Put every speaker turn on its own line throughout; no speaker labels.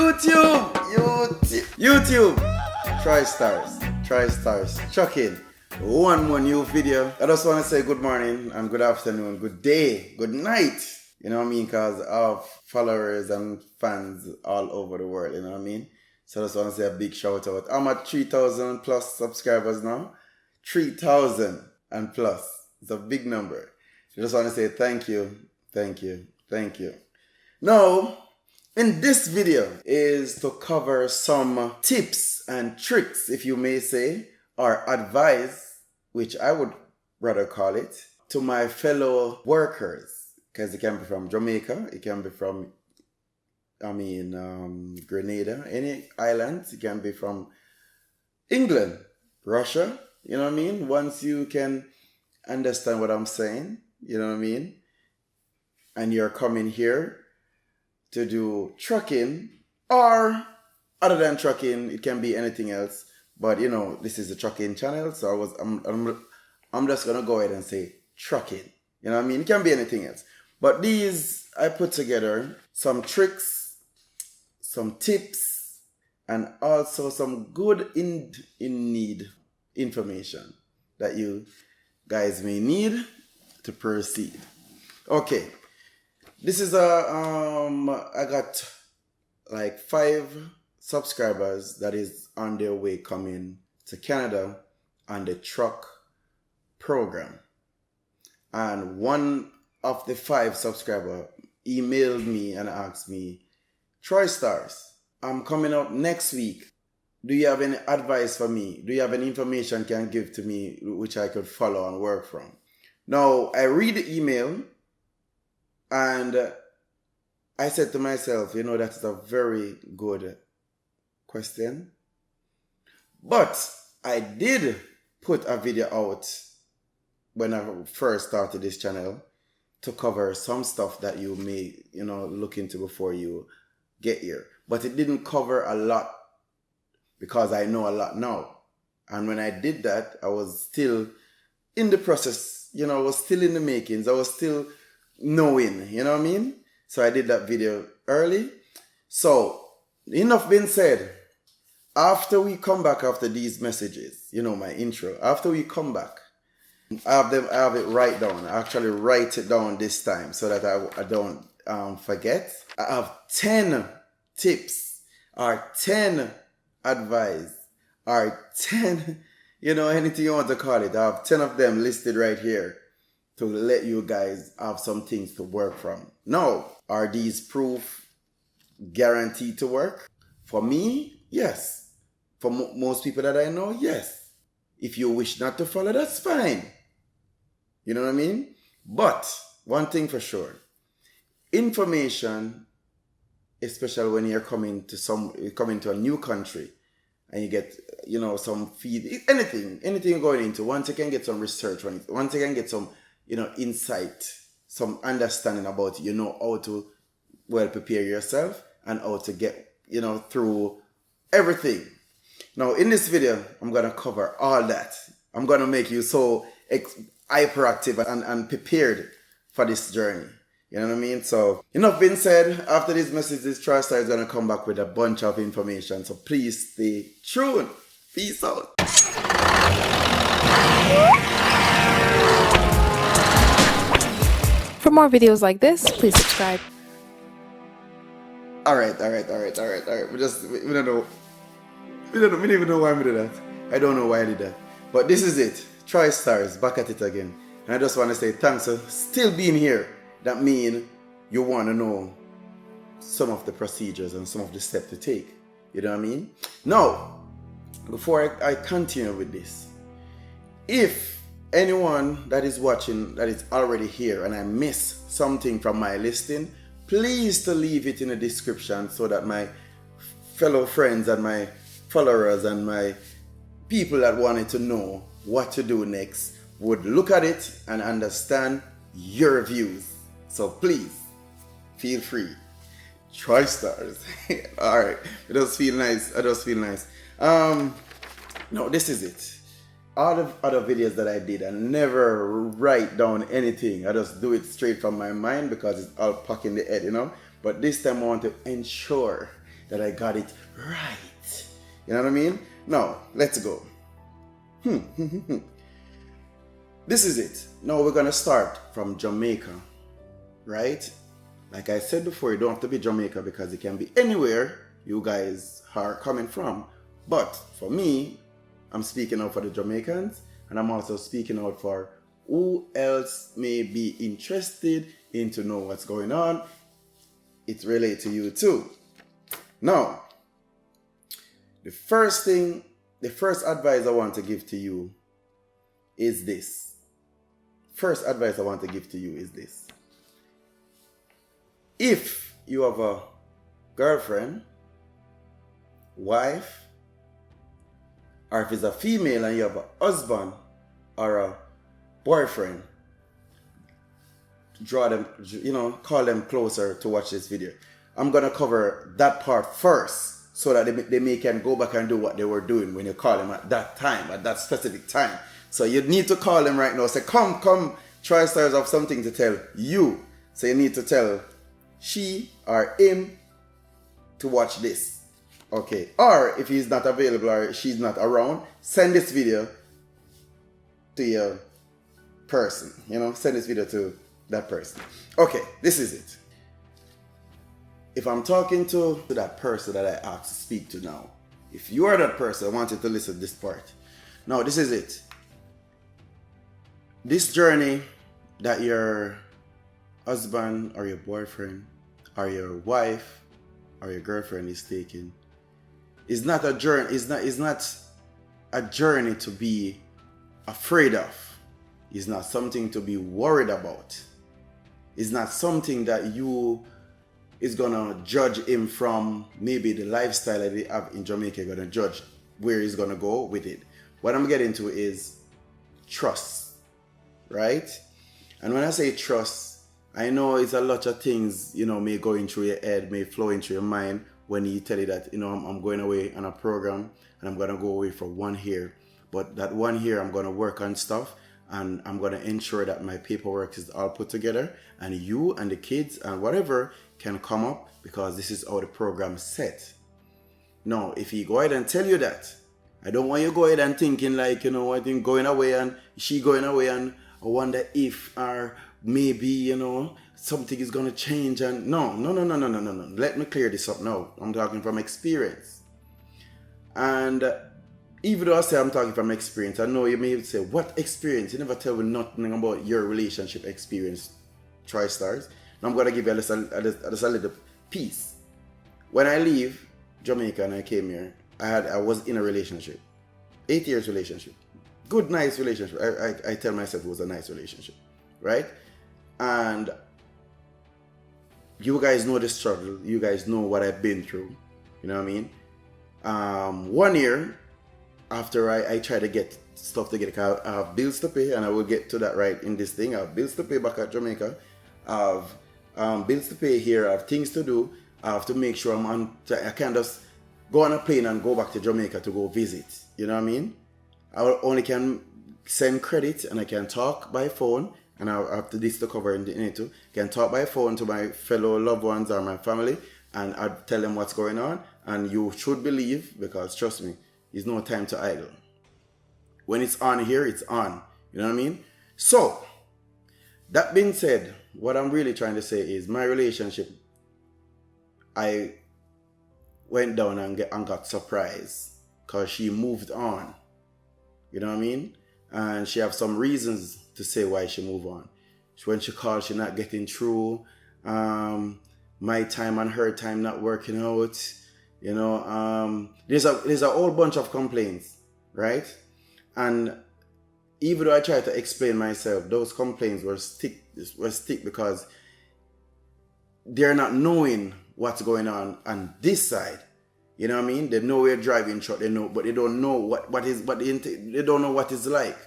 YouTube. Try stars. Chuck in one more new video. I just want to say good morning and good afternoon, good day, good night. You know what I mean? Because of followers and fans all over the world. You know what I mean? So I just want to say a big shout out. I'm at 3,000 plus subscribers now. 3,000 and plus. It's a big number. I just want to say thank you. Now, in this video is to cover some tips and tricks, if you may say, or advice, which I would rather call it, to my fellow workers. Because it can be from Jamaica, it can be from, Grenada, any islands. It can be from England, Russia, you know what I mean? Once you can understand what I'm saying, you know what I mean? And you're coming here to do trucking, or other than trucking, it can be anything else. But you know, this is a trucking channel, so I'm just gonna go ahead and say trucking. You know what I mean? It can be anything else. But these, I put together some tricks, some tips, and also some good in need information that you guys may need to proceed. Okay. This is I got like 5 subscribers that is on their way coming to Canada on the truck program. And one of the 5 subscribers emailed me and asked me, Troy Stars, I'm coming up next week. Do you have any advice for me? Do you have any information you can give to me which I could follow and work from? Now, I read the email and I said to myself, you know, that's a very good question. But I did put a video out when I first started this channel to cover some stuff that you may, you know, look into before you get here. But it didn't cover a lot because I know a lot now. And when I did that, I was still in the process, you know, I was still in the makings. I was still knowing, you know what I mean? So I did that video early. So enough being said, after we come back after these messages, you know, my intro, after we come back, I have it right down. I actually write it down this time so that I don't forget. I have 10 tips or 10 advice or 10, you know, anything you want to call it. I have 10 of them listed right here to let you guys have some things to work from. Now, are these proof guaranteed to work? For me, yes. For most people that I know, yes. If you wish not to follow, that's fine. You know what I mean? But one thing for sure, information, especially when you're coming to a new country and you get, you know, some feed, anything you're going into, once you can get some research on it, once you can get some, you know, insight, some understanding about it, you know how to well prepare yourself and how to get, you know, through everything. Now, in this video, I'm going to cover all that. I'm going to make you so hyperactive and prepared for this journey. You know what I mean? So, enough being said, after these messages, TriStar is going to come back with a bunch of information. So, please stay tuned. Peace out.
For more videos like this, please subscribe.
All right. We don't know. We don't even know why we did that. I don't know why I did that. But this is it. TriStars, back at it again. And I just want to say thanks for still being here. That means you want to know some of the procedures and some of the steps to take. You know what I mean? Now, before I continue with this, if anyone that is watching that is already here and I miss something from my listing, please to leave it in the description so that my fellow friends and my followers and my people that wanted to know what to do next would look at it and understand your views. So please feel free. TriStars. All right. It does feel nice. No, this is it. All the other videos that I did, I never write down anything. I just do it straight from my mind because it's all packed in the head, you know. But this time I want to ensure that I got it right. You know what I mean? Now, let's go. This is it. Now we're going to start from Jamaica, right? Like I said before, you don't have to be Jamaica because it can be anywhere you guys are coming from. But for me, I'm speaking out for the Jamaicans, and I'm also speaking out for who else may be interested in to know what's going on. It relates to you too. Now, the first advice I want to give to you is this. First advice I want to give to you is this. If you have a girlfriend, wife, or if it's a female and you have a husband or a boyfriend, draw them, call them closer to watch this video. I'm going to cover that part first so that they can go back and do what they were doing when you call them at that time, at that specific time. So you need to call them right now. Say, come, TriStars have something to tell you. So you need to tell she or him to watch this. Okay. Or if he's not available or she's not around, send this video to your person. Send this video to that person. Okay, this is it. If I'm talking to that person that I asked to speak to now, if you are that person, I want you to listen to this part. Now, this is it. This journey that your husband or your boyfriend or your wife or your girlfriend is taking is not a journey. Is not a journey to be afraid of. It's not something to be worried about. It's not something that you is gonna judge him from maybe the lifestyle that they have in Jamaica. You're gonna judge where he's gonna go with it. What I'm getting to is trust, right? And when I say trust, I know it's a lot of things, may go in through your head, may flow into your mind when you tell you that, I'm going away on a program and I'm gonna go away for 1 year. But that 1 year I'm gonna work on stuff and I'm gonna ensure that my paperwork is all put together and you and the kids and whatever can come up because this is how the program is set. Now, if he go ahead and tell you that, I don't want you to go ahead and thinking like, I think going away and she going away and I wonder if or maybe, something is going to change and no. Let me clear this up now. I'm talking from experience. And even though I say I'm talking from experience, I know you may say, what experience? You never tell me nothing about your relationship experience, TriStars. Now I'm going to give you just a little piece. When I leave Jamaica and I came here, I was in a relationship. 8 years relationship. Good, nice relationship. I tell myself it was a nice relationship. Right? And you guys know the struggle. You guys know what I've been through. You know what I mean? 1 year after I try to get stuff together, I have bills to pay, and I will get to that right in this thing. I have bills to pay back at Jamaica. I have bills to pay here. I have things to do. I have to make sure I can't just go on a plane and go back to Jamaica to go visit. You know what I mean? I only can send credit and I can talk by phone, and I have this to cover in it too. Can talk by phone to my fellow loved ones or my family, and I tell them what's going on. And you should believe, because trust me, it's no time to idle. When it's on here, it's on. You know what I mean? So, that being said, what I'm really trying to say is my relationship, I went down and got surprised because she moved on. You know what I mean? And she have some reasons to say why she moved on. When she called, she not getting through. My time and her time not working out. There's a whole bunch of complaints, right? And even though I tried to explain myself, those complaints were stick because they're not knowing what's going on this side. You know what I mean? They know we're driving truck, they know, but they don't know they don't know what it's like.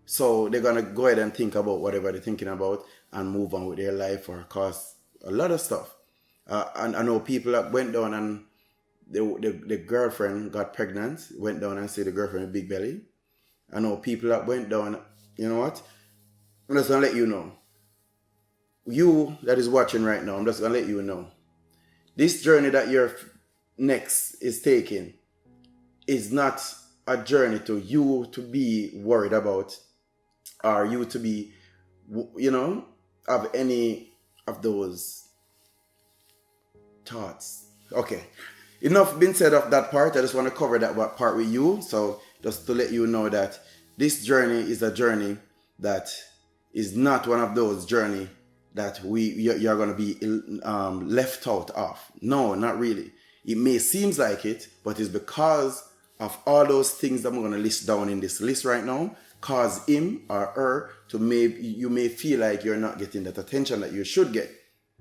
So they're gonna go ahead and think about whatever they're thinking about and move on with their life or cause a lot of stuff. And I know people that went down and the girlfriend got pregnant, went down and said the girlfriend had big belly. I know people that went down, you know what? I'm just gonna let you know. You that is watching right now, I'm just gonna let you know. This journey that you're next is taking is not a journey to you to be worried about, or you to be, have any of those thoughts. Okay. Enough been said of that part. I just want to cover that part with you. So just to let you know that this journey is a journey that is not one of those journey that you're going to be left out of. No, not really. It may seems like it, but it's because of all those things that I'm going to list down in this list right now cause him or her to you may feel like you're not getting that attention that you should get.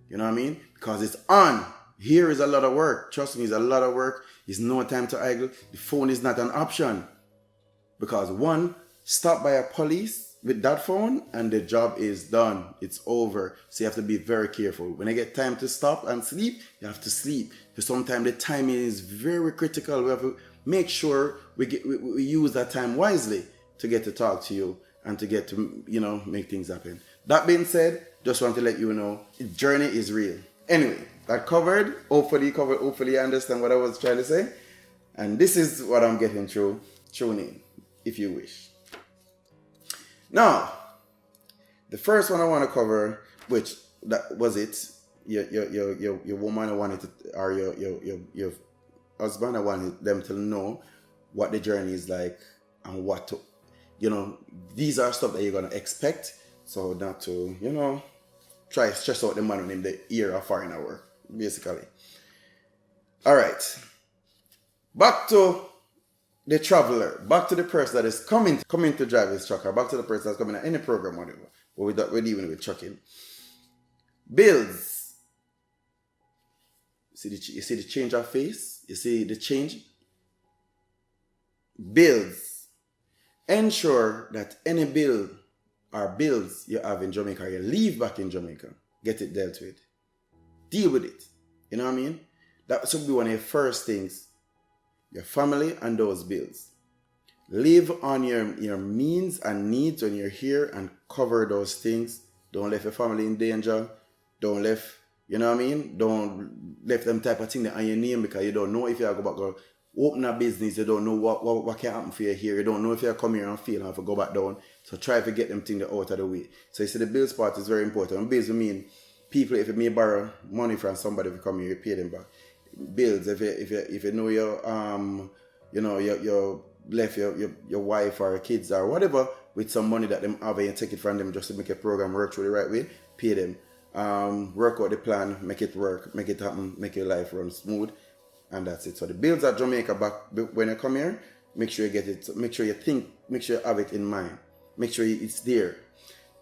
You know what I mean? Because it's on. Here is a lot of work. Trust me, it's a lot of work. It's no time to idle. The phone is not an option. Because one, stopped by a police with that phone and the job is done. It's over. So you have to be very careful. When I get time to stop and sleep, you have to sleep. Because sometimes the timing is very critical. We have to make sure we use that time wisely to get to talk to you and to get to, make things happen. That being said, just want to let you know, the journey is real. Anyway, that covered. Hopefully you understand what I was trying to say. And this is what I'm getting through. Tune in, if you wish. Now, the first one I want to cover, which that was it. Your woman wanted to, or your husband, I wanted them to know what the journey is like and what to, these are stuff that you're gonna expect. So not to, try to stress out the man in the ear of foreigner work, basically. All right. Back to the traveler, back to the person that is coming to drive his truck, or back to the person that's coming at any program, whatever. But we're dealing with trucking. Bills. You see the change of face? You see the change? Bills. Ensure that any bill or bills you have in Jamaica, or you leave back in Jamaica, get it dealt with. Deal with it. You know what I mean? That should be one of the first things. Your family and those bills. Live on your means and needs when you're here and cover those things. Don't let your family in danger. Don't let, Don't let them type of thing on your name because you don't know if you're going to open a business. You don't know what can happen for you here. You don't know if you're come here and fail and have to go back down. So try to get them things out of the way. So you see the bills part is very important. And bills mean people, if you may borrow money from somebody to come here, you pay them back. Bills, if you know you left your wife or your kids or whatever with some money that them have and you take it from them just to make a program work through the right way, pay them. Work out the plan, make it work, make it happen, make your life run smooth, and that's it. So the bills at Jamaica back when you come here, make sure you get it, make sure you think, make sure you have it in mind, make sure it's there.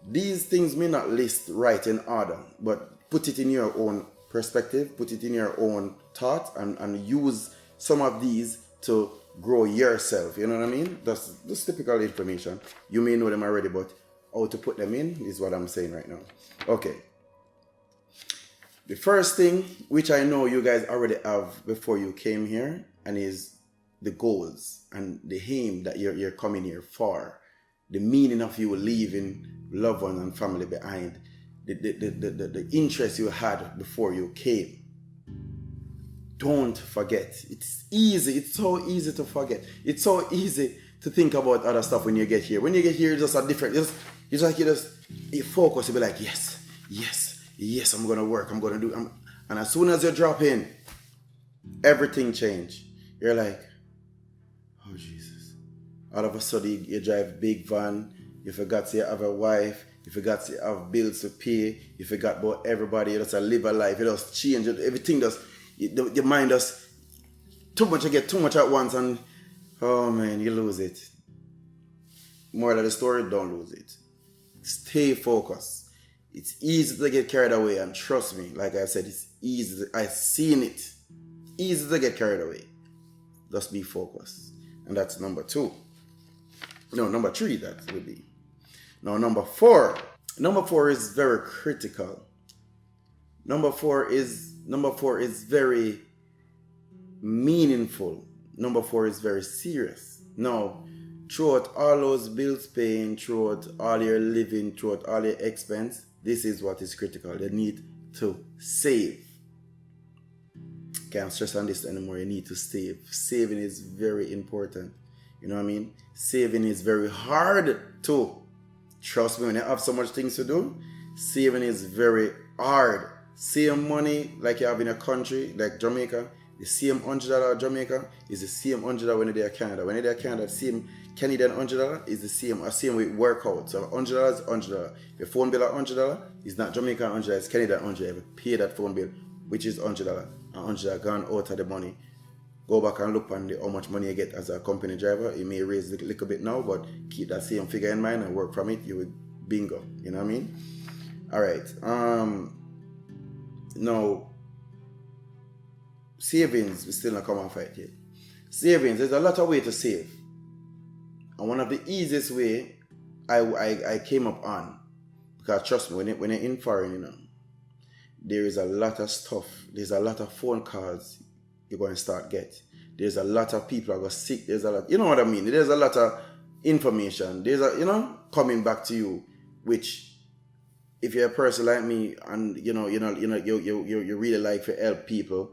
These things may not list right in order, but put it in your own perspective, put it in your own thought, and use some of these to grow yourself. You know what I mean? That's typical information. You may know them already, but how to put them in is what I'm saying right now. Okay. The first thing, which I know you guys already have before you came here, and is the goals and the aim that you're coming here for. The meaning of you leaving loved ones and family behind. The interest you had before you came. Don't forget. It's easy. It's so easy to forget. It's so easy to think about other stuff when you get here. When you get here, it's just a different. You focus. You be like, yes, I'm gonna work. I'm gonna do. And as soon as you drop in, everything change. You're like, oh Jesus! All of a sudden, you drive big van. You forgot to have a wife. You forgot to have bills to pay. You forgot about everybody. You just live a life. You just change. Everything does. Your mind does too much. You get too much at once, and oh man, you lose it. Moral of the story: don't lose it. Stay focused. It's easy to get carried away, and trust me, like I said, it's easy. I've seen it. Easy to get carried away. Just be focused, and that's number 2. No, number 3. That would be. Now, number 4. Number 4 is very critical. Number 4 is very meaningful. Number 4 is very serious. Now, throughout all those bills paying, throughout all your living, throughout all your expense, this is what is critical. You need to save. can't stress on this anymore. You need to save. Saving is very important. You know what I mean? Saving is very hard too. Trust me, when you have so much things to do, saving is very hard. Same money like you have in a country like Jamaica, the same $100 Jamaica is the same $100 when you're in Canada. When you're in Canada, the same Canadian $100 is the same with workout. So $100 is $100. Your phone bill at $100 is not Jamaican $100, it's Canadian $100. You pay that phone bill, which is $100. And $100 gone out of the money. Go back and look on how much money you get as a company driver. It may raise a little bit now, but keep that same figure in mind and work from it. You will bingo. You know what I mean? All right. Now, savings, we still not come and fight yet. Savings, there's a lot of ways to save. And one of the easiest way I came up on, because trust me, when you're in foreign, you know, there is a lot of stuff. There's a lot of phone calls you're going to start get. There's a lot of people are going to sick. There's a lot, you know what I mean? There's a lot of information. There's a, you know, coming back to you, which if you're a person like me and you really like to help people,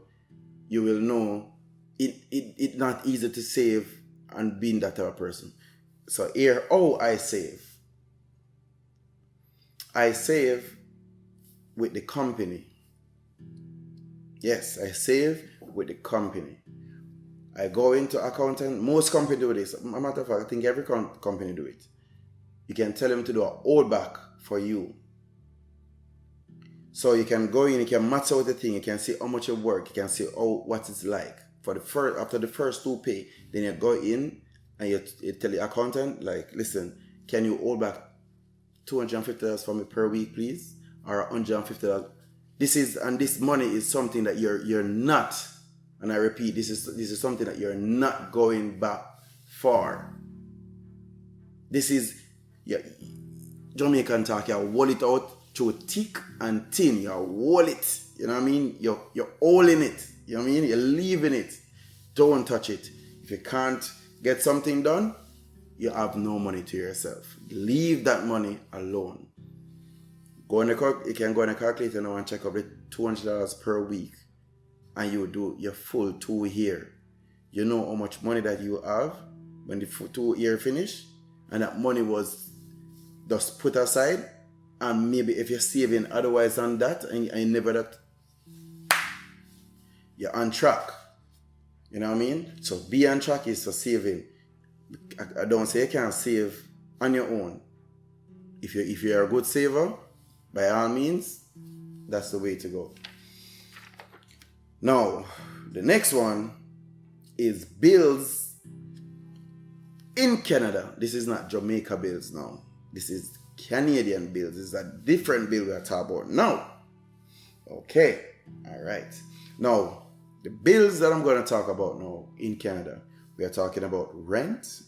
you will know it's not easy to save and being that type of person. So here, I save. I save with the company. Yes, I save with the company. I go into accountant. Most companies do this. As a matter of fact, I think every company do it. You can tell them to do a holdback for you. So you can go in, you can match out the thing, you can see how much you work, you can see what it's like. After the first 2 pay, then you go in and you tell the accountant, like, listen, can you hold back $250 for me per week, please? Or $150. This money is something that you're not, and I repeat, this is something that you're not going back for. This is Jamaican talk, you hold it out through thick and thin. You hold it. You know what I mean? You're holding it. You know what I mean? You're leaving it. Don't touch it. If you can't get something done, you have no money to yourself. Leave that money alone. You can go on a calculator now and check out the $200 per week, and you do your full 2 year. You know how much money that you have when the 2 year finish, and that money was just put aside. And maybe if you're saving otherwise on that, and never that, you're on track. You know what I mean? So be on track is for saving. I don't say you can't save on your own. If you're a good saver, by all means, that's the way to go. Now, the next one is bills in Canada. This is not Jamaica bills now. This is Canadian bills. This is a different bill we are talking about now. Okay. All right. Now, the bills that I'm going to talk about now in Canada, we are talking about rent.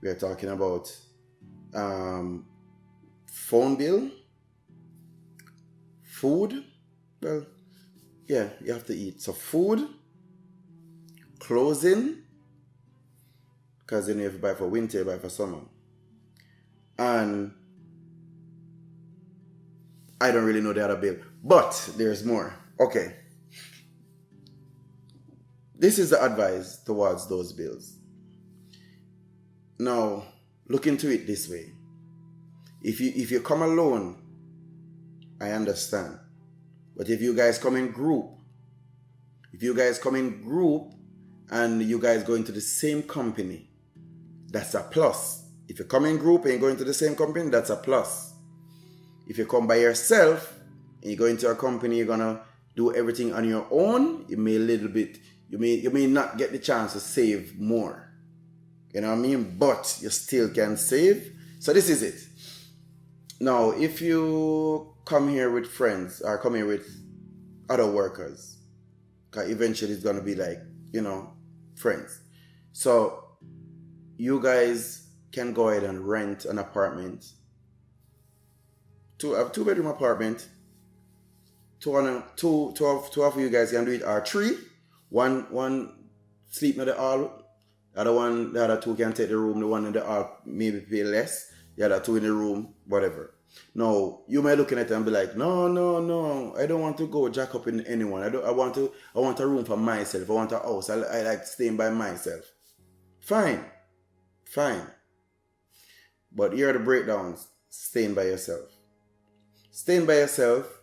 We are talking about phone bill, food. Well, yeah, you have to eat. So food, clothing, because then you have to buy for winter, you buy for summer. And I don't really know the other bill, but there's more. Okay. This is the advice towards those bills. Now, look into it this way. If you come alone, I understand. But if you guys come in group, and you guys go into the same company, that's a plus. If you come in group and you go into the same company, that's a plus. If you come by yourself and you go into a company, you're gonna do everything on your own, you may not get the chance to save more. You know what I mean? But you still can save. So this is it. Now, if you come here with friends or come here with other workers, because eventually it's gonna be like, friends. So you guys can go ahead and rent an apartment. A 2-bedroom apartment. Two of you guys can do it, or 3. One sleep in the hall. The other 2 can take the room. The one in the hall maybe pay less. The other 2 in the room, whatever. Now, you might looking at it and be like, no, no, no, I don't want to go jack up in anyone. I want a room for myself. I want a house. I like staying by myself. Fine. Fine. But here are the breakdowns. Staying by yourself. Staying by yourself,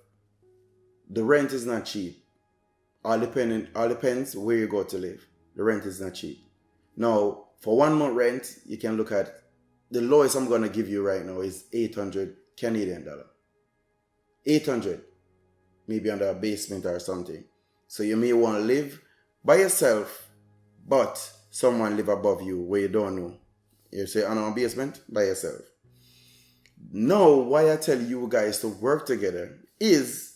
the rent is not cheap. All depends where you go to live. The rent is not cheap. Now, for 1 month rent, you can look at the lowest I'm gonna give you right now is 800 Canadian dollar. 800, maybe under a basement or something. So you may want to live by yourself, but someone live above you where you don't know. You say, on a basement, by yourself. Now, why I tell you guys to work together is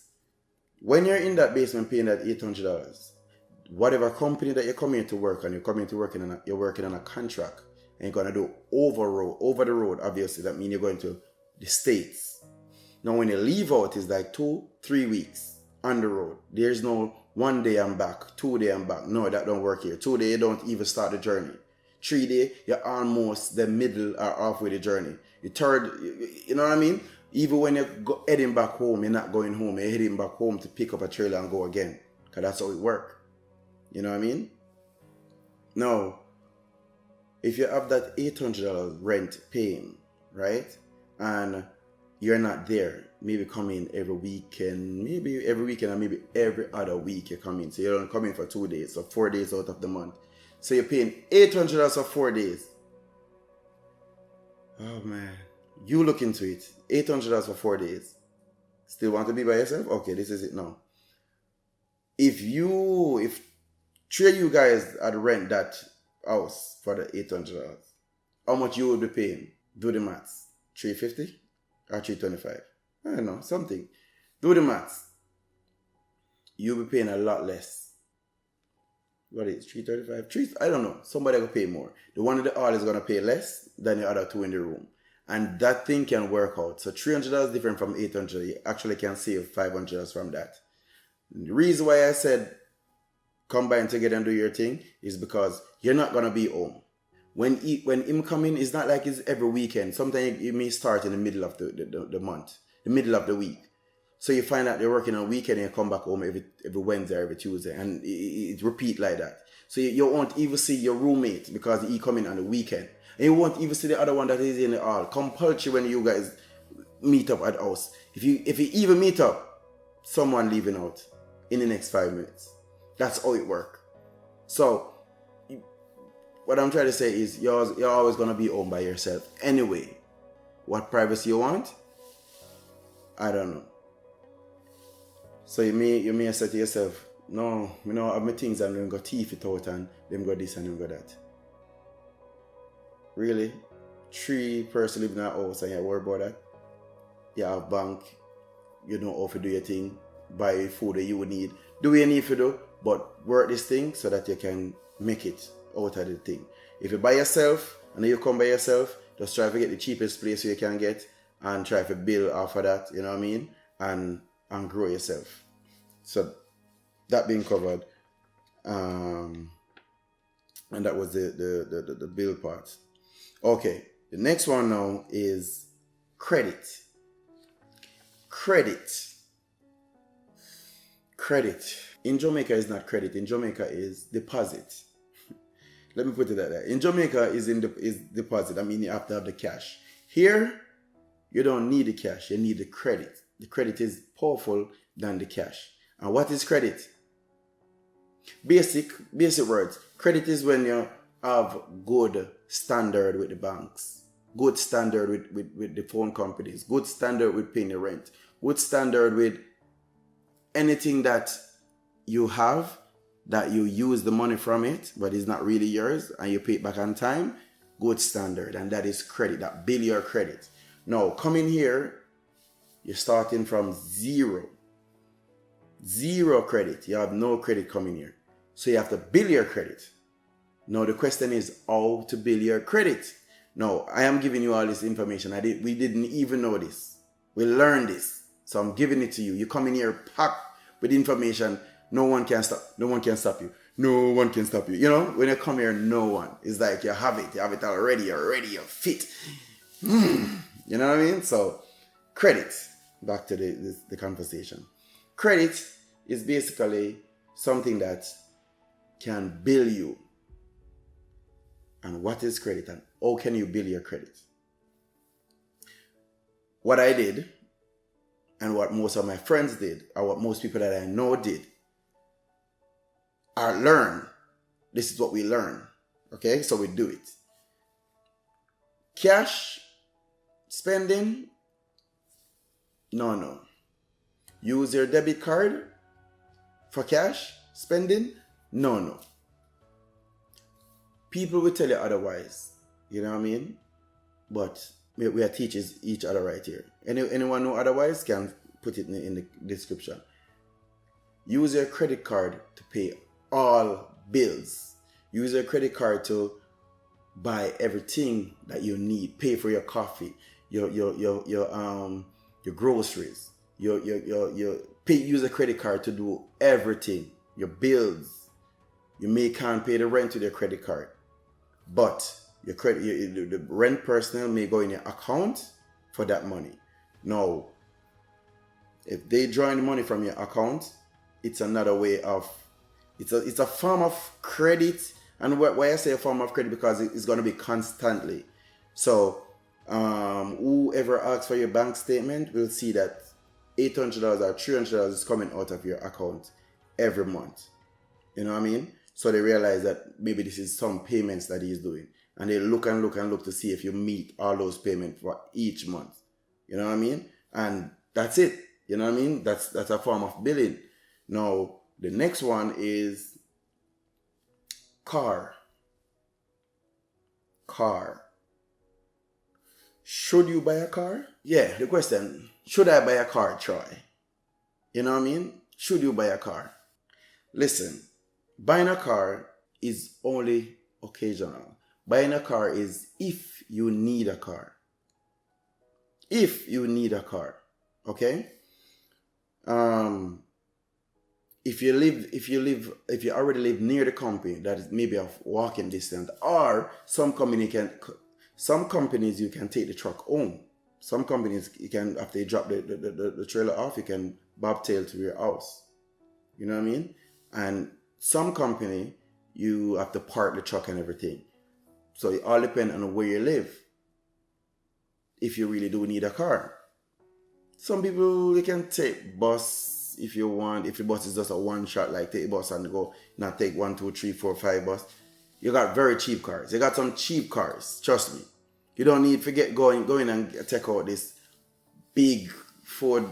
when you're in that basement paying that $800, whatever company that you're coming to work on, you're working on a contract and you're going to do over the road, obviously. That means you're going to the States. Now, when you leave out, it's like 2-3 weeks on the road. There's no 1 day I'm back, 2 day I'm back. No, that don't work here. 2 day, you don't even start the journey. 3 day, you're almost the middle or halfway the journey. The third, you know what I mean? Even when you're heading back home, you're not going home. You're heading back home to pick up a trailer and go again. Because that's how it works. You know what I mean? Now, if you have that $800 rent paying, right? And you're not there, maybe come in every weekend, maybe every weekend, or maybe every other week you come in. So you don't come in for 2 days, so 4 days out of the month. So you're paying $800 for 4 days. Oh man, you look into it. $800 for 4 days. Still want to be by yourself? Okay, this is it now. If 3 of you guys had rent that house for the $800, how much you would be paying? Do the maths. $350 or $325? I don't know, something. Do the maths. You'll be paying a lot less. What is it, $335? I don't know. Somebody will pay more. The one in the hall is going to pay less than the other two in the room. And that thing can work out. So $300 different from $800. You actually can save $500 from that. The reason why I said combine together and do your thing is because you're not going to be home. When him come in, it's not like it's every weekend. Sometimes it may start in the middle of the month, the middle of the week. So you find out they're working on a weekend and you come back home every Wednesday or every Tuesday. And it repeat like that. So you won't even see your roommate because he come in on the weekend. And you won't even see the other one that is in the hall. Compulsory when you guys meet up at the house. If you even meet up, someone leaving out in the next 5 minutes. That's how it works. So what I'm trying to say is you're always going to be home by yourself. Anyway, what privacy you want? I don't know. So you may say to yourself, no, I have my things and them go teeth it out and them go this and them go that. Really? 3 person living in a house and you worry about that? You have bank, you know how to do your thing, buy food that you would need. Do what you need to do, but work this thing so that you can make it out of the thing. If you by yourself and then you come by yourself, just try to get the cheapest place you can get and try to build off of that, you know what I mean? And grow yourself. So that being covered, and that was the build part. Okay, the next one now is credit. In Jamaica is not credit. In Jamaica is deposit. Let me put it like that. In Jamaica is deposit. I mean, you have to have the cash. Here, you don't need the cash. You need the credit. The credit is powerful than the cash. And what is credit? Basic words. Credit is when you have good standard with the banks, good standard with the phone companies, good standard with paying the rent, good standard with anything that you have, that you use the money from it, but it's not really yours, and you pay it back on time, good standard. And that is credit, that bill your credit. Now, coming here, you're starting from zero credit. You have no credit coming here. So you have to bill your credit. Now the question is how to bill your credit. Now, I am giving you all this information. We didn't even know this. We learned this. So I'm giving it to you. You come in here packed with information. No one can stop you. No one can stop you. You know, when you come here, no one. It's like you have it already. You're ready. You're fit. You know what I mean? So Credit. Back to the conversation. Credit is basically something that can bill you. And what is credit and how can you bill your credit? What I did and what most of my friends did, or what most people that I know did, are learn. This is what we learn. Okay, so we do it. Cash spending? No. Use your debit card for cash spending? No. People will tell you otherwise. You know what I mean? But we are teaching each other right here. Anyone know otherwise can put it in the description. Use your credit card to pay all bills. Use your credit card to buy everything that you need. Pay for your coffee, your groceries. Use a credit card to do everything. Your bills. You can't pay the rent with your credit card, but the rent personnel may go in your account for that money. Now, if they draw the money from your account, it's another way of, it's a form of credit. And why I say a form of credit, because it's going to be constantly. So whoever asks for your bank statement will see that $800 or $300 is coming out of your account every month. You know what I mean? So they realize that maybe this is some payments that he's doing. And they look to see if you meet all those payments for each month. You know what I mean? And that's it. You know what I mean? That's a form of billing. Now, the next one is car. Should you buy a car? Yeah, the question, should I buy a car, Troy? You know what I mean? Should you buy a car? Listen, buying a car is only occasional. Buying a car is if you need a car. If you need a car, okay? If you already live near the company, that is maybe a walking distance, or some companies you can take the truck home. Some companies you can, after you drop the trailer off, you can bobtail to your house. You know what I mean? And some company you have to park the truck and everything. So it all depends on where you live. If you really do need a car. Some people, you can take bus if you want. If your bus is just a one shot, like take a bus and go, not take 1, 2, 3, 4, 5 bus. You got very cheap cars. You got some cheap cars. Trust me. You don't need to get going and take out this big Ford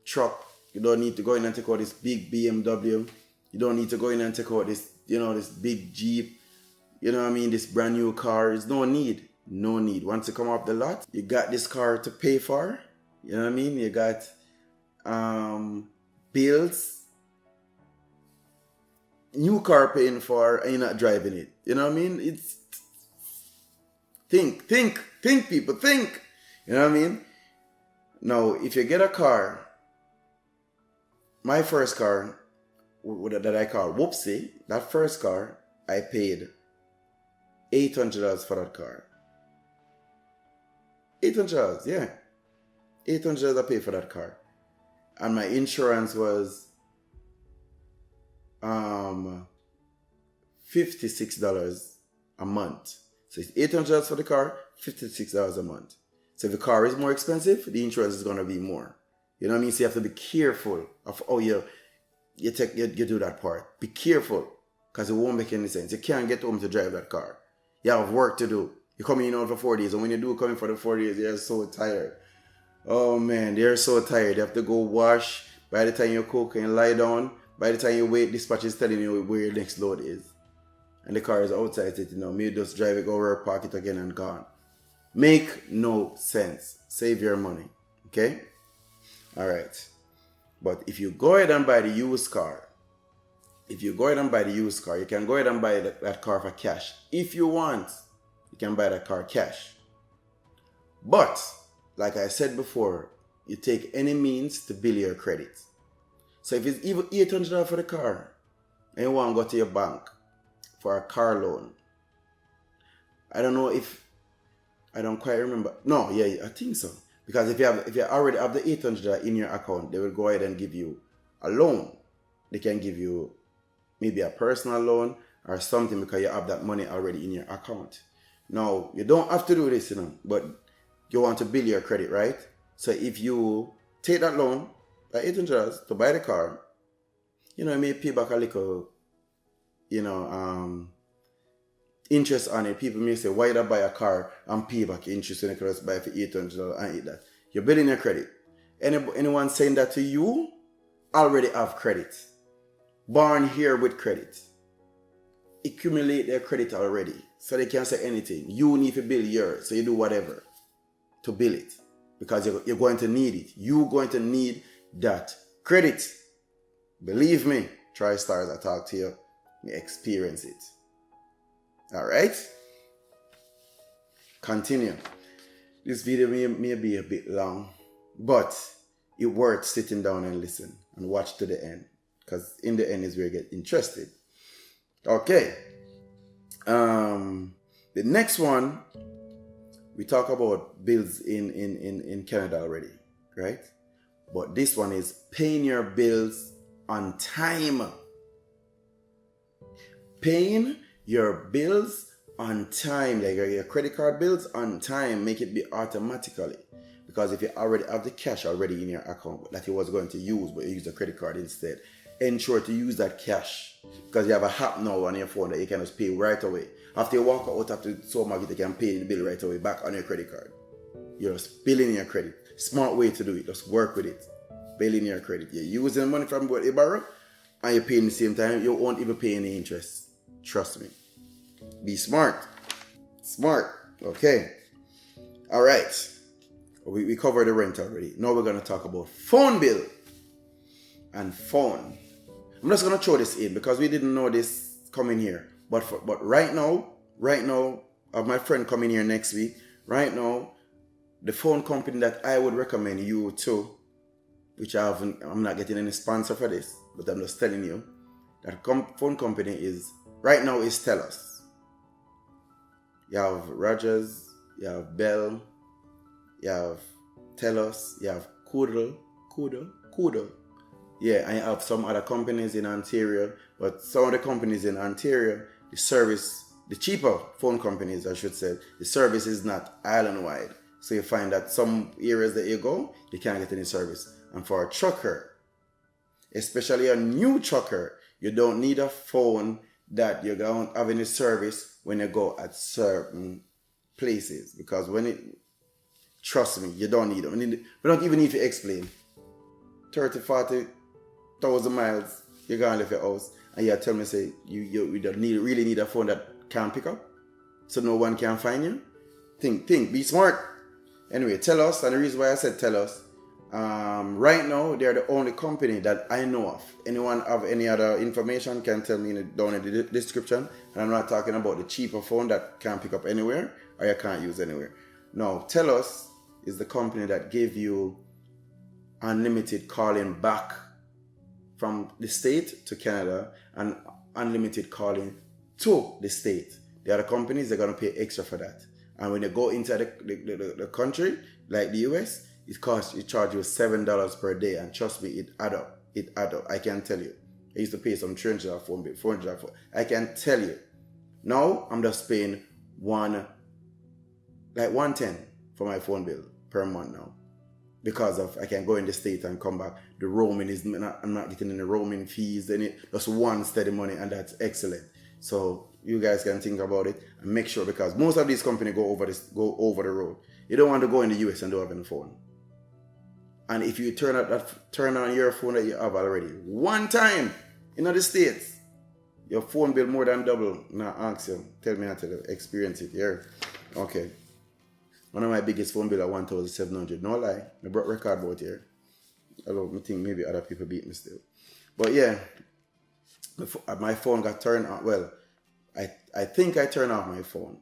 truck. You don't need to go in and take out this big BMW. You don't need to go in and take out this, this big Jeep. You know what I mean? This brand new car. There's no need. No need. Once you come off the lot, you got this car to pay for. You know what I mean? You got bills. New car paying for, and you're not driving it. You know what I mean? It's think, people, think. You know what I mean? Now, if you get a car, my first car that I call Whoopsie, that first car, I paid $800 for that car. $800, yeah. $800 I paid for that car. And my insurance was $56 a month. So it's $800 for the car, $56 a month. So if the car is more expensive, the insurance is going to be more. You know what I mean? So you have to be careful of how you do that part. Be careful, because it won't make any sense. You can't get home to drive that car. You have work to do. You're coming in for 4 days, and when you do come in for the 4 days, you're so tired. Oh man, they're so tired. You have to go wash. By the time you cook and lie down, by the time you wait, dispatch is telling you where your next load is. And the car is outside it, Maybe just drive it, go over, park it again and gone. Make no sense. Save your money. Okay? Alright. But if you go ahead and buy the used car, you can go ahead and buy that car for cash. If you want, you can buy that car cash. But, like I said before, you take any means to bill your credit. So if it's even $800 for the car, and you want to go to your bank for a car loan, I don't quite remember. No, yeah, I think so. Because if you already have the $800 in your account, they will go ahead and give you a loan. They can give you maybe a personal loan or something because you have that money already in your account. Now, you don't have to do this, but you want to build your credit, right? So if you take that loan, like $800 to buy the car, you may pay back a little, interest on it. People may say, why did I buy a car and pay back interest when I could just buy it for $800 and eat that? You're building your credit. Anyone saying that to you already have credit. Born here with credit. Accumulate their credit already. So they can't say anything. You need to build yours. So you do whatever to build it. Because you're going to need it. You're going to need that credit. Believe me, TriStars, I talk to you, me experience it. Alright? Continue. This video may be a bit long, but it's worth sitting down and listen and watch to the end. Because in the end is where you get interested. Okay. The next one, we talk about bills in Canada already, right? But this one is paying your bills on time. Paying your bills on time, like your credit card bills on time, make it be automatically. Because if you already have the cash already in your account that you was going to use, but you use a credit card instead, ensure to use that cash. Because you have a app now on your phone that you can just pay right away. After you walk out of the supermarket, you can pay the bill right away back on your credit card. You're just billing your credit. Smart way to do it. Just work with it. Billing your credit. You're using money from what you borrow and you're paying at the same time. You won't even pay any interest. Trust me. Be smart. Smart. Okay. All right. We covered the rent already. Now we're going to talk about phone bill and phone. I'm just going to throw this in because we didn't know this coming here. But right now, I have my friend coming here next week. Right now, the phone company that I would recommend you to, which I'm not getting any sponsor for this, but I'm just telling you, that phone company is, right now is TELUS. You have Rogers, you have Bell, you have TELUS, you have Kudo. Yeah, and you have some other companies in Ontario, but some of the companies in Ontario, the service, the cheaper phone companies, I should say, the service is not island-wide. So you find that some areas that you go, you can't get any service. And for a trucker, especially a new trucker, you don't need a phone that you don't have any service when you go at certain places. Because trust me, you don't need them. We don't even need to explain. 30, 40,000 miles, you're going to leave your house. And you tell me, say, you don't really need a phone that can't pick up. So no one can find you. Think, be smart. Anyway, TELUS, and the reason why I said TELUS, right now, they're the only company that I know of. Anyone have any other information can tell me down in the description. And I'm not talking about the cheaper phone that can't pick up anywhere or you can't use anywhere. No, TELUS is the company that gave you unlimited calling back from the state to Canada and unlimited calling to the state. The other companies, they're going to pay extra for that. And when you go into the country, like the US, it charge you $7 per day. And trust me, it add up. I can tell you. I used to pay some $300 phone bill, $400 phone. I can tell you. Now, I'm just paying $110 for my phone bill per month now. Because I can go in the state and come back. The roaming I'm not getting any roaming fees. Just one steady money, and that's excellent. So you guys can think about it and make sure, because most of these companies go over the road. You don't want to go in the US and don't have any phone. And if you turn on your phone that you have already one time in the States, your phone bill more than double. Now ask you, tell me how to experience it here. Okay. One of my biggest phone bill at $1,700. No lie. I brought record about here. Although I think maybe other people beat me still. But yeah, my phone got turned on. Well, I think I turned off my phone,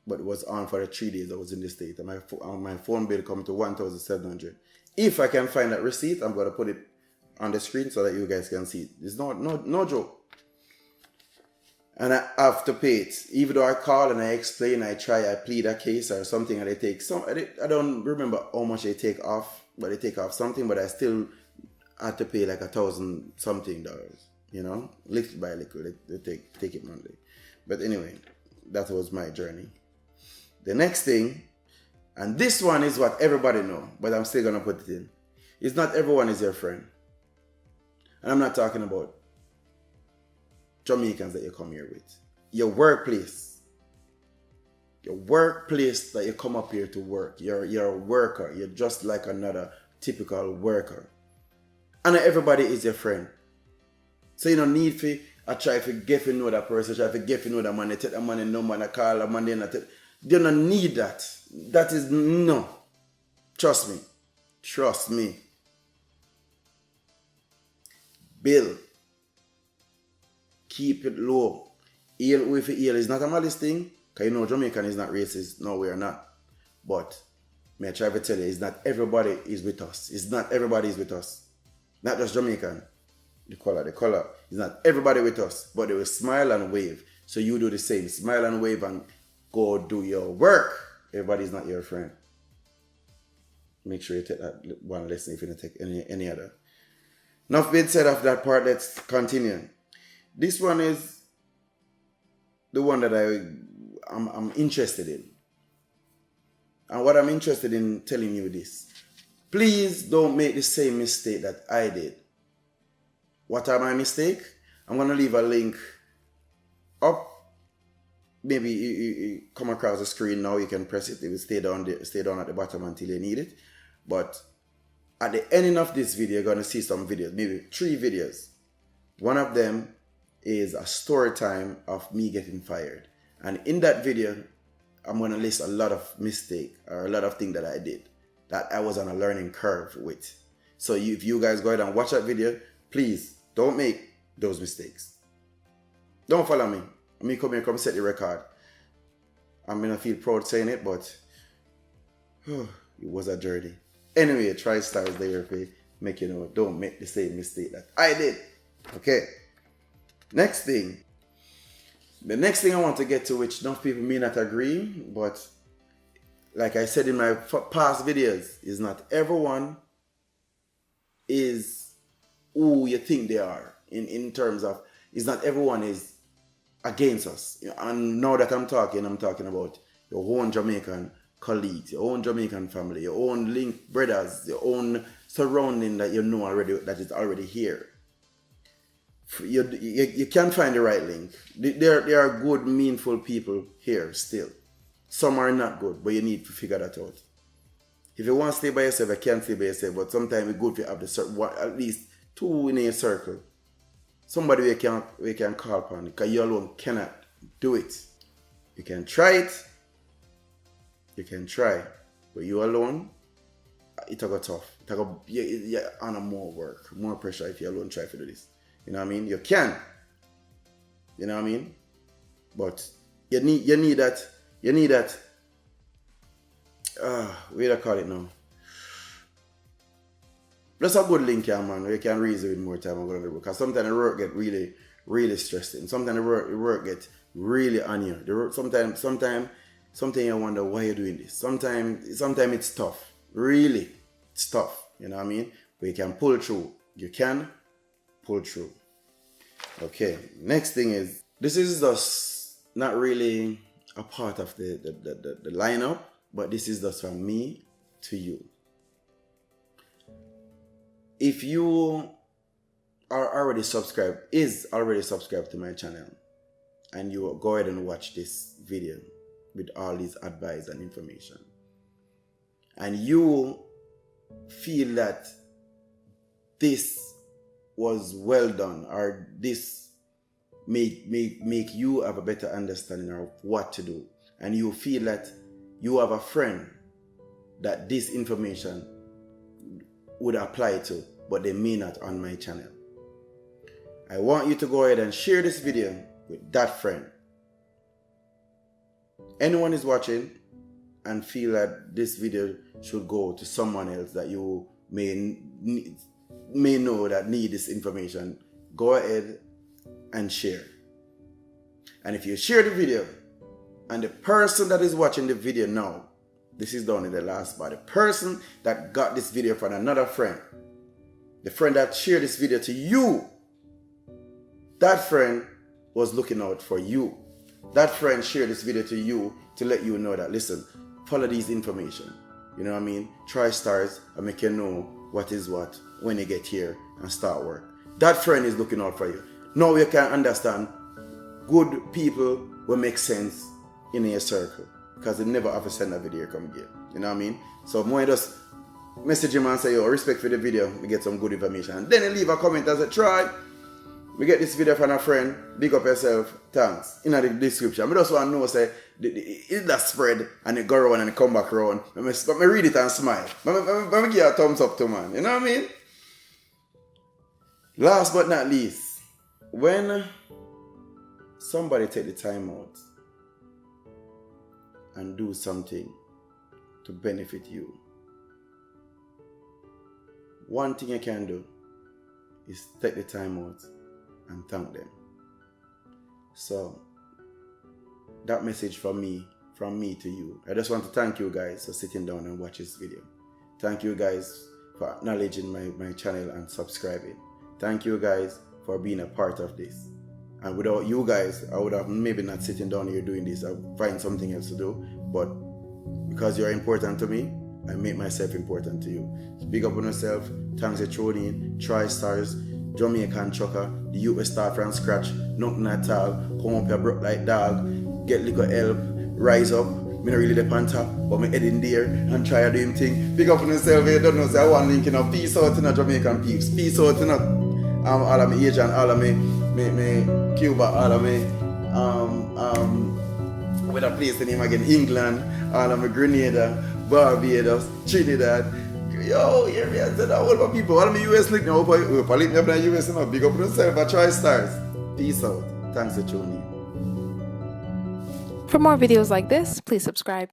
but it was on for the 3 days I was in the state. And my phone bill come to $1,700. If I can find that receipt, I'm going to put it on the screen so that you guys can see it. It's no joke. and I have to pay it. Even though I call and I explain, I try, I plead a case or something, and they take some. I don't remember how much they take off, but they take off something. But I still had to pay like $1,000 something. You know, little by little, they take it monthly. But anyway, that was my journey. The next thing, and this one is what everybody know, but I'm still gonna put it in. Is not everyone is your friend, and I'm not talking about Jamaicans that you come here with. Your workplace that you come up here to work. You're a worker. You're just like another typical worker, and not everybody is your friend. So you don't need to. I try to get to know that person. Try to get to know that man. They take that money number and I call that man. They don't need that. That is no. Trust me. Trust me. Bill. Keep it low. Heal with heal is not a malice thing. Because you know Jamaican is not racist. No, we are not. But may I try to tell you, it's not everybody is with us. It's not everybody is with us. Not just Jamaican. The color. It's not everybody with us. But they will smile and wave. So you do the same. Smile and wave and go do your work. Everybody is not your friend. Make sure you take that one lesson if you don't take any other. Enough being said of that part, let's continue. This one is the one that I'm interested in. And what I'm interested in telling you this. Please don't make the same mistake that I did. What are my mistakes? I'm going to leave a link up. Maybe you come across the screen now. You can press it. It will stay down at the bottom until you need it. But at the ending of this video, you're going to see some videos. Maybe 3 videos. One of them is a story time of me getting fired. And in that video, I'm going to list a lot of mistakes or a lot of things that I did that I was on a learning curve with. So if you guys go ahead and watch that video, please don't make those mistakes. Don't follow me. Me come here, come set the record. I'm going to feel proud saying it, but it was a journey. Anyway, try stars there to make you know, don't make the same mistake that I did. Okay. Next thing. The next thing I want to get to, which enough people may not agree, but like I said in my past videos, is not everyone is who you think they are. In terms of, is not everyone is against us. And now that I'm talking about your own Jamaican colleagues, your own Jamaican family, your own link brothers, your own surrounding that you know already, that is already here. You can't find the right link. There are good, meaningful people here still. Some are not good, but you need to figure that out. If you want to stay by yourself, you can stay by yourself, but sometimes it's good to have at least 2 in a circle. Somebody we can call upon, because you alone cannot do it. You can try it. You can try, but you alone, it'll go tough. You're on more work, more pressure if you alone try to do this. You know what I mean? You can. You know what I mean? But you need that. What do I call it now? That's a good link here, man. You can reason with more time. Because sometimes the work get really, really stressing. Sometimes the work get really on you. Sometimes you wonder why you're doing this. Sometimes it's tough. Really, it's tough. You know what I mean? But you can pull through. You can pull through. Okay. Next thing is, this is just not really a part of the lineup, but this is just from me to you. If you are already subscribed to my channel, and you go ahead and watch this video with all these advice and information, and you feel that this was well done, or this make you have a better understanding of what to do, and you feel that you have a friend that this information would apply to, but they may not on my channel, I want you to go ahead and share this video with that friend. Anyone is watching and feel that this video should go to someone else that you may know that need this information, go ahead and share. And if you share the video, and the person that is watching the video now, this is down in the last bar, the person that got this video from another friend, the friend that shared this video to you, that friend was looking out for you. That friend shared this video to you to let you know that, listen, follow these information. You know what I mean? Try stars and make you know what is what when you get here and start work. That friend is looking out for you. Now you can understand good people will make sense in your circle, because they never have to send a video come again. You know what I mean? So more just message him and say, yo, respect for the video, we get some good information. And then you leave a comment and say, try, we get this video from a friend, big up yourself, thanks. In the description. I just want to know, say, is that spread and it go around and it come back around. But me read it and smile. Let me give a thumbs up to man. You know what I mean? Last but not least, when somebody take the time out and do something to benefit you, one thing you can do is take the time out and thank them. So that message from me to you. I just want to thank you guys for sitting down and watch this video. Thank you guys for acknowledging my channel and subscribing. Thank you guys for being a part of this. And without you guys, I would have maybe not sitting down here doing this. I would find something else to do. But because you're important to me, I make myself important to you. So big up on yourself. Thanks for tuning in. Try stars. Jamaican trucker. The youth will start from scratch. Nothing at all. Come up here broke like dog. Get little help. Rise up. Me not really the on top, but me head in there and try to do him thing. Big up on yourself. You don't know. Say I want link, you know. Peace out in the Jamaican peeps. Peace out in the all of me Asian, all of me Cuba, all of me with a place in him again, England, all of me Grenada, Barbados, Trinidad. Yo, here me I said all of my people, all of me US link now, hope I link me up in the US and big up on yourself, I try stars. Peace out. Thanks for tuning in.
For more videos like this, please subscribe.